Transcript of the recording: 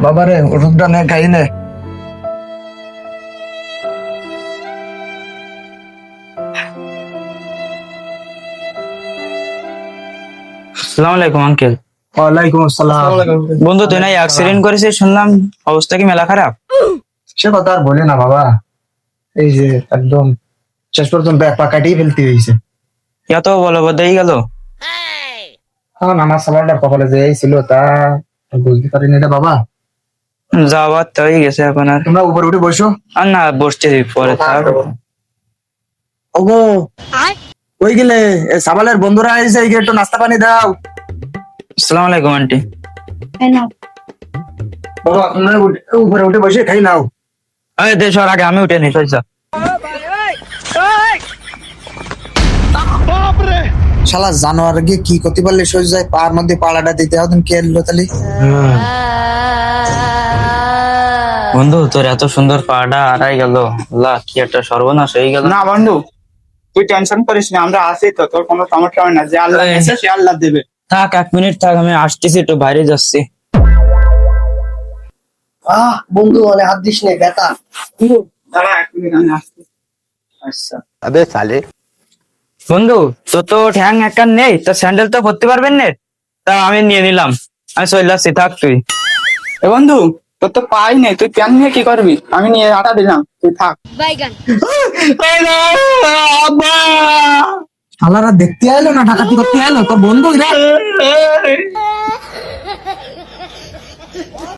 বাবারে ওষুধটা নে খাই নে। আসসালামু আলাইকুম আঙ্কেল। ওয়ালাইকুম আসসালাম। বন্ধু তুই না অ্যাক্সিডেন্ট করেছিস শুনলাম, অবস্থা কি মেলা খারাপ? সে কথা আর বলে না বাবা, এই যে একদম শেষ পর্যন্ত এক পা কাটিয়ে ফেলতে হয়েছে। এত বলবৎ হয়ে গেল। এখন আমার সালাডার কপালে যে এই ছিল তা বুঝতে পারিনি রে বাবা। যাওয়ার তো হয়ে গেছে, এখন আর তোমরা উপরে উঠে বসো। আর না, বসছি পরে থাক। ওগো কই গেলে? এ সাবালের বন্ধুরা এসে এই একটু নাস্তা পানি দাও। আসসালামু আলাইকুম আন্টি। বাবা তোমরা উপরে উঠে বসে খাই নাও। এই দেশর আগে আমি উঠে নি পয়সা। শালা জানোয়ার গিয়ে কি করতে পারলে সহ্য যায়, পার মধ্যে পাড়াটা দিতে হবে কে এলো তাহলে। বন্ধু তোর এত সুন্দর পাটা হারাই গেল, আল্লাহ কি একটা সর্বনাশ হয়ে গেল। না বন্ধু, তুই টেনশন করিস না, আমরা আছি তো, তোর কোনো সমস্যা হয় না। যে আল্লাহ এই। দিয়েছে সে আল্লাহ দেবে। থাক 1 মিনিট থাক, আমি আসতেছি, একটু বাইরে যাচ্ছি। বন্ধু অনেক হাত দিস নে ব্যথা। দাঁড়া 1 মিনিট, আমি আসছি। আচ্ছা বন্ধু তো তো ঠ্যাং একটা নেই, তো স্যান্ডেল তো পরতে পারবেন না, তা আমি নিয়ে নিলাম, আমি চলে আসছি, থাক তুই। এ বন্ধু, তোর তো পাই নেই, তুই প্যান নিয়ে কি করবি? আমি নিয়ে আটা দিলাম, তুই থাক। বাইগান শালারা দেখতে এলো না ডাকাতি করতে এলো তোর বন্ধু রে।